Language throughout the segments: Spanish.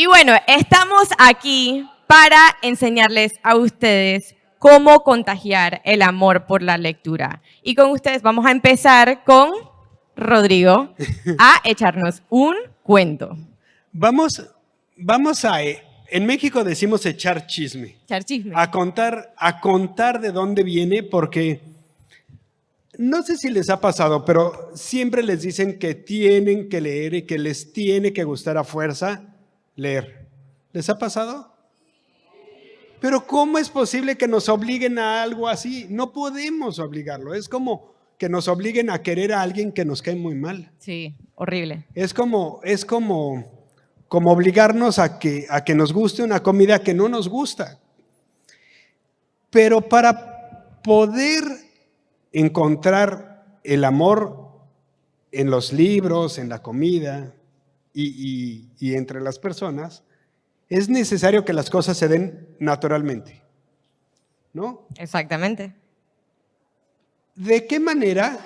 Y bueno, estamos aquí para enseñarles a ustedes cómo contagiar el amor por la lectura. Y con ustedes vamos a empezar con Rodrigo a echarnos un cuento. Vamos a, en México decimos echar chisme. Echar chisme. A contar de dónde viene, porque no sé si les ha pasado, pero siempre les dicen que tienen que leer y que les tiene que gustar a fuerza leer. ¿Les ha pasado? Pero ¿cómo es posible que nos obliguen a algo así? No podemos obligarlo. Es como que nos obliguen a querer a alguien que nos cae muy mal. Sí, horrible. Es como obligarnos a que nos guste una comida que no nos gusta. Pero para poder encontrar el amor en los libros, en la comida y entre las personas, es necesario que las cosas se den naturalmente, ¿no? Exactamente. ¿De qué manera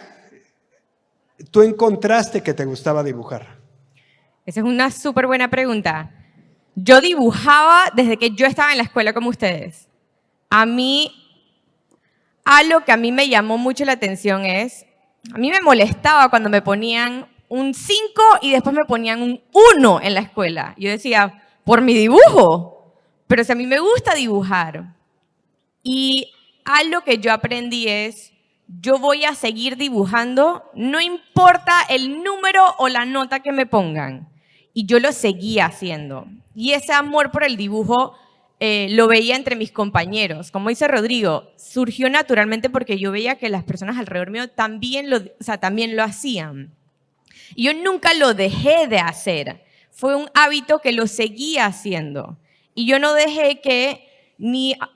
tú encontraste que te gustaba dibujar? Esa es una súper buena pregunta. Yo dibujaba desde que yo estaba en la escuela como ustedes. Algo que a mí me llamó mucho la atención es, a mí me molestaba cuando me ponían un 5 y después me ponían un 1 en la escuela. Yo decía, por mi dibujo, pero si a mí me gusta dibujar. Y algo que yo aprendí es, yo voy a seguir dibujando, no importa el número o la nota que me pongan. Y yo lo seguía haciendo. Y ese amor por el dibujo lo veía entre mis compañeros. Como dice Rodrigo, surgió naturalmente porque yo veía que las personas alrededor mío también lo hacían. Y yo nunca lo dejé de hacer. Fue un hábito que lo seguía haciendo. Y yo no dejé que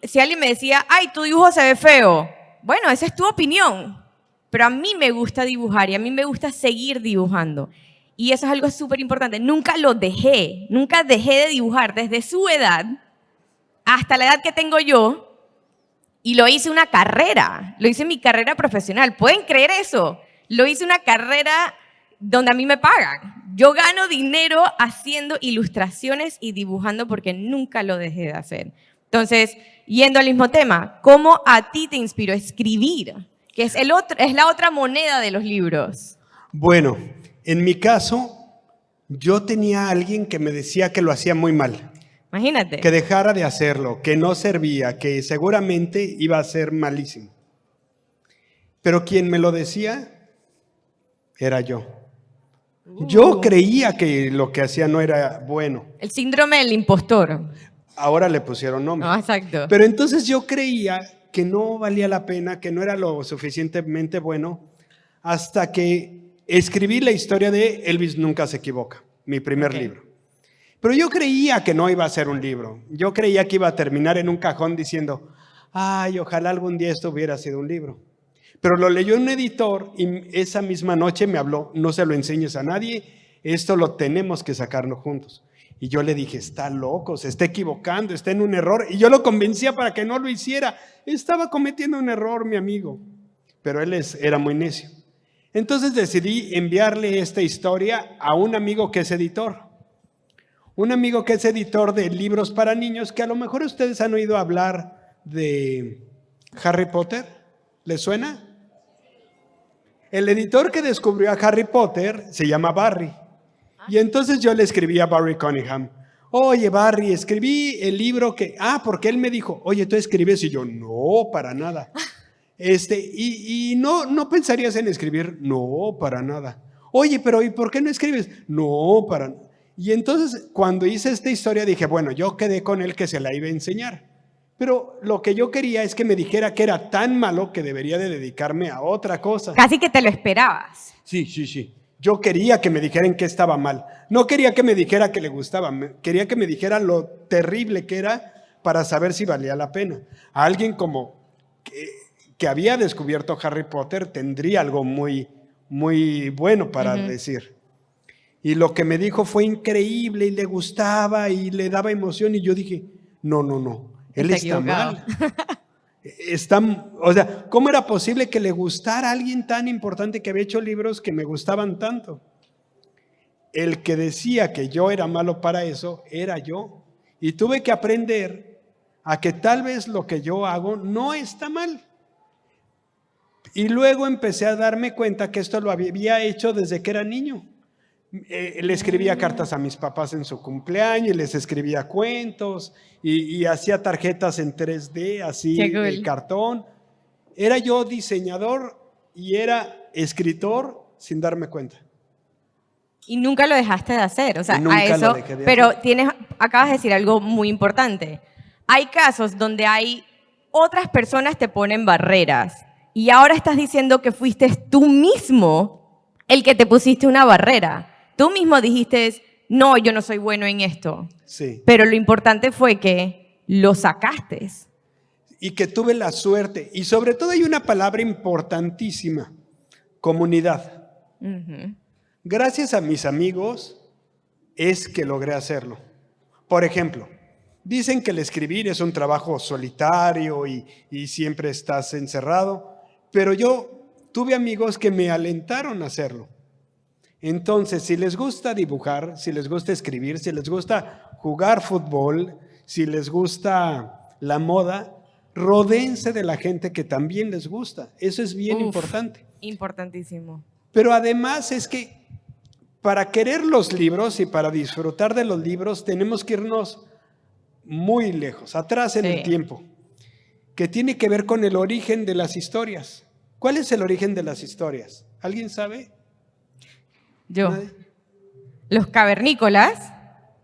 si alguien me decía, ay, tu dibujo se ve feo. Bueno, esa es tu opinión. Pero a mí me gusta dibujar y a mí me gusta seguir dibujando. Y eso es algo súper importante. Nunca dejé de dibujar desde su edad hasta la edad que tengo yo, y lo hice una carrera, lo hice mi carrera profesional. ¿Pueden creer eso? Lo hice una carrera donde a mí me pagan. Yo gano dinero haciendo ilustraciones y dibujando porque nunca lo dejé de hacer. Entonces, yendo al mismo tema, ¿cómo a ti te inspiró a escribir? Que es la otra moneda de los libros. Bueno, en mi caso, yo tenía a alguien que me decía que lo hacía muy mal. Imagínate. Que dejara de hacerlo, que no servía, que seguramente iba a ser malísimo. Pero quien me lo decía era yo. Yo creía que lo que hacía no era bueno. El síndrome del impostor. Ahora le pusieron nombre. No, exacto. Pero entonces yo creía que no valía la pena, que no era lo suficientemente bueno, hasta que escribí la historia de Elvis Nunca se equivoca, mi primer libro. Pero yo creía que no iba a ser un libro. Yo creía que iba a terminar en un cajón diciendo, ay, ojalá algún día esto hubiera sido un libro. Pero lo leyó un editor y esa misma noche me habló, no se lo enseñes a nadie, esto lo tenemos que sacarnos juntos. Y yo le dije, está loco, se está equivocando, está en un error. Y yo lo convencía para que no lo hiciera. Estaba cometiendo un error, mi amigo. Pero él era muy necio. Entonces decidí enviarle esta historia a un amigo que es editor. Un amigo que es editor de libros para niños, que a lo mejor ustedes han oído hablar de Harry Potter. ¿Les suena? El editor que descubrió a Harry Potter se llama Barry. Y entonces yo le escribí a Barry Cunningham. Oye, Barry, escribí el libro que... porque él me dijo, oye, ¿tú escribes? Y yo, no, para nada. Y no pensarías en escribir, no, para nada. Oye, pero ¿y por qué no escribes? No, para nada. Y entonces, cuando hice esta historia, dije, bueno, yo quedé con él que se la iba a enseñar. Pero lo que yo quería es que me dijera que era tan malo que debería de dedicarme a otra cosa. Casi que te lo esperabas. Sí. Yo quería que me dijeran que estaba mal. No quería que me dijera que le gustaba. Quería que me dijera lo terrible que era para saber si valía la pena. A alguien como que había descubierto Harry Potter tendría algo muy, muy bueno para decir. Y lo que me dijo fue increíble y le gustaba y le daba emoción. Y yo dije, no, él está mal. O sea, ¿cómo era posible que le gustara a alguien tan importante que había hecho libros que me gustaban tanto? el que decía que yo era malo para eso era yo. Y tuve que aprender a que tal vez lo que yo hago no está mal. Y luego empecé a darme cuenta que esto lo había hecho desde que era niño. Le escribía cartas a mis papás en su cumpleaños, y les escribía cuentos y hacía tarjetas en 3D, así Qué cool. de cartón. Era yo diseñador y era escritor sin darme cuenta. Y nunca lo dejaste de hacer, o sea, Y nunca a lo eso, dejé de pero hacer. acabas de decir algo muy importante. Hay casos donde hay otras personas te ponen barreras y ahora estás diciendo que fuiste tú mismo el que te pusiste una barrera. Tú mismo dijiste, no, yo no soy bueno en esto, Sí. pero lo importante fue que lo sacaste. Y que tuve la suerte. Y sobre todo hay una palabra importantísima, comunidad. Ujú. Gracias a mis amigos es que logré hacerlo. Por ejemplo, dicen que el escribir es un trabajo solitario y siempre estás encerrado, pero yo tuve amigos que me alentaron a hacerlo. Entonces, si les gusta dibujar, si les gusta escribir, si les gusta jugar fútbol, si les gusta la moda, rodéense de la gente que también les gusta. Eso es bien importante. Importantísimo. Pero además es que para querer los libros y para disfrutar de los libros tenemos que irnos muy lejos, atrás en el tiempo, que tiene que ver con el origen de las historias. ¿Cuál es el origen de las historias? ¿Alguien sabe? Yo. ¿Nadie? Los cavernícolas,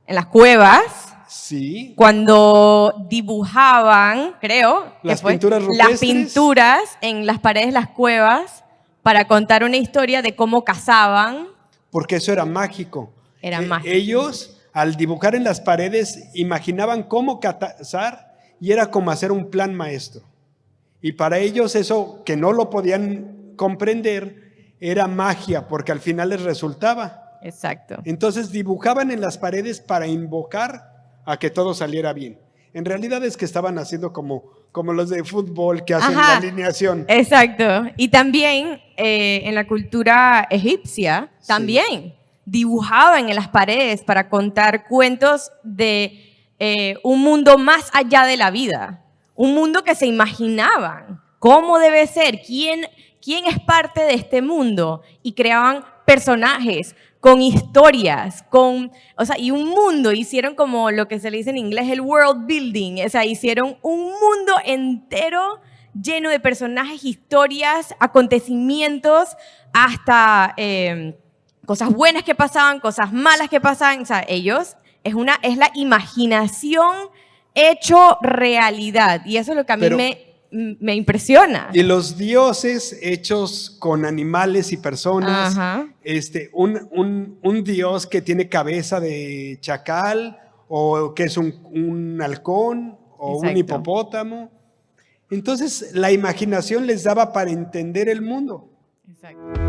en las cuevas, Sí. cuando dibujaban, creo, Las pinturas las rupestres. pinturas en las paredes de las cuevas para contar una historia de cómo cazaban. Porque eso era mágico. Era mágico. Ellos, al dibujar en las paredes, imaginaban cómo cazar y era como hacer un plan maestro. Y para ellos eso, que no lo podían comprender, era magia, porque al final les resultaba. Exacto. Entonces dibujaban en las paredes para invocar a que todo saliera bien. En realidad es que estaban haciendo como los de fútbol que hacen la alineación. Exacto. Y también en la cultura egipcia, también dibujaban en las paredes para contar cuentos de un mundo más allá de la vida. Un mundo que se imaginaban. ¿Cómo debe ser? ¿Quién es parte de este mundo? Y creaban personajes con historias, y un mundo, hicieron como lo que se le dice en inglés el world building, o sea, hicieron un mundo entero lleno de personajes, historias, acontecimientos, hasta cosas buenas que pasaban, cosas malas que pasaban, o sea, ellos, es la imaginación hecho realidad, y eso es lo que a mí me impresiona. Y los dioses hechos con animales y personas. Ajá. Un dios que tiene cabeza de chacal o que es un halcón o un hipopótamo. Entonces la imaginación les daba para entender el mundo. Exacto.